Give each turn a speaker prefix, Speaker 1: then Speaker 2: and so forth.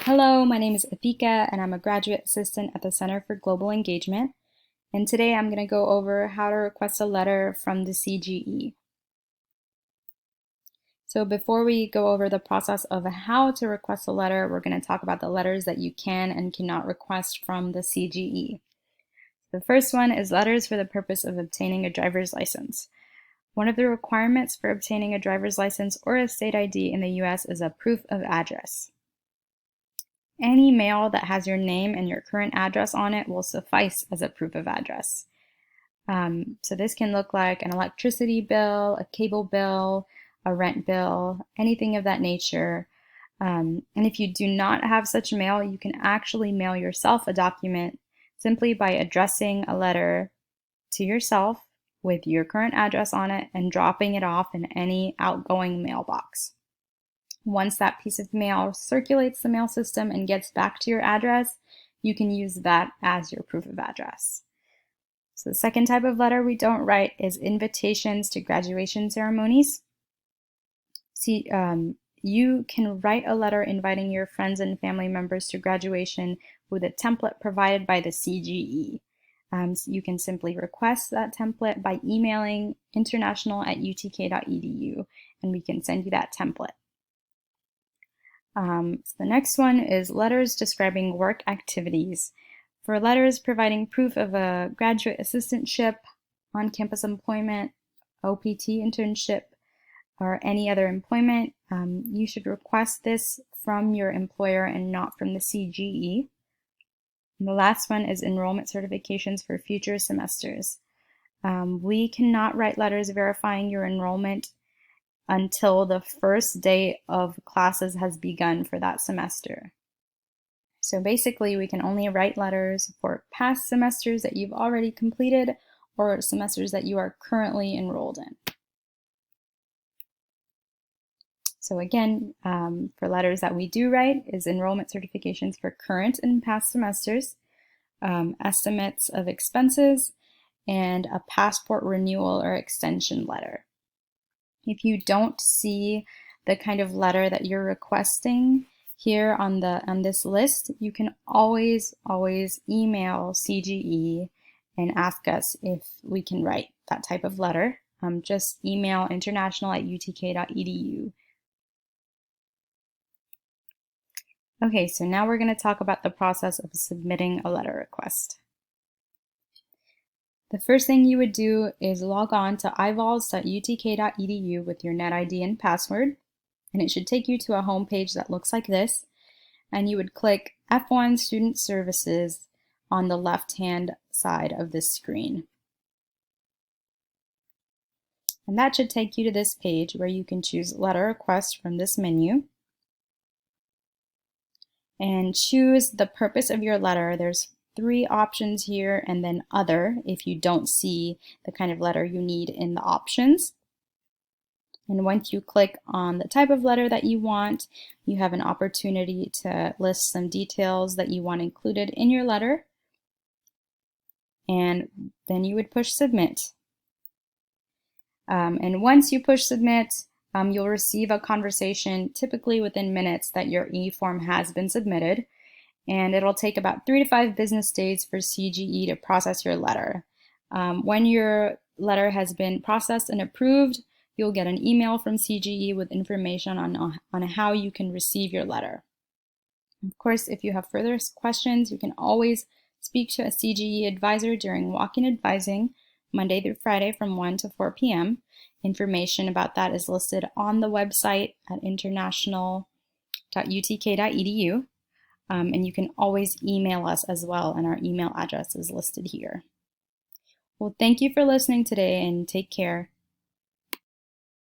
Speaker 1: Hello, my name is Athika and I'm a graduate assistant at the Center for Global Engagement. And today I'm going to go over how to request a letter from the CGE. So before we go over the process of how to request a letter, we're going to talk about the letters that you can and cannot request from the CGE. The first one is letters for the purpose of obtaining a driver's license. One of the requirements for obtaining a driver's license or a state ID in the US is a proof of address. Any mail that has your name and your current address on it will suffice as a proof of address. So this can look like an electricity bill, a cable bill, a rent bill, anything of that nature. And if you do not have such mail, you can actually mail yourself a document simply by addressing a letter to yourself with your current address on it and dropping it off in any outgoing mailbox. Once that piece of mail circulates the mail system and gets back to your address, you can use that as your proof of address. So the second type of letter we don't write is invitations to graduation ceremonies. See, you can write a letter inviting your friends and family members to graduation with a template provided by the CGE. So you can simply request that template by emailing international@utk.edu, and we can send you that template. So the next one is letters describing work activities. For letters providing proof of a graduate assistantship, on-campus employment, OPT internship, or any other employment, you should request this from your employer and not from the CGE. And the last one is enrollment certifications for future semesters. We cannot write letters verifying your enrollment until the first day of classes has begun for that semester. So basically, we can only write letters for past semesters that you've already completed or semesters that you are currently enrolled in. So again, for letters that we do write is enrollment certifications for current and past semesters, estimates of expenses, and a passport renewal or extension letter. If you don't see the kind of letter that you're requesting here on this list, you can always email CGE and ask us if we can write that type of letter. Just email international@utk.edu. Okay, so now we're going to talk about the process of submitting a letter request. The first thing you would do is log on to eyeballs.utk.edu with your NetID and password, and it should take you to a home page that looks like this, and you would click F1 Student Services on the left-hand side of this screen. And that should take you to this page where you can choose Letter Request from this menu and choose the purpose of your letter. There's 3 options here, and then Other if you don't see the kind of letter you need in the options. And once you click on the type of letter that you want, you have an opportunity to list some details that you want included in your letter. And then you would push Submit. And once you push Submit, you'll receive a conversation typically within minutes that your e-form has been submitted. And it'll take about 3 to 5 business days for CGE to process your letter. When your letter has been processed and approved, you'll get an email from CGE with information on how you can receive your letter. Of course, if you have further questions, you can always speak to a CGE advisor during walk-in advising, Monday through Friday from 1 to 4 p.m. Information about that is listed on the website at international.utk.edu. And you can always email us as well, and our email address is listed here. Well, thank you for listening today, and take care.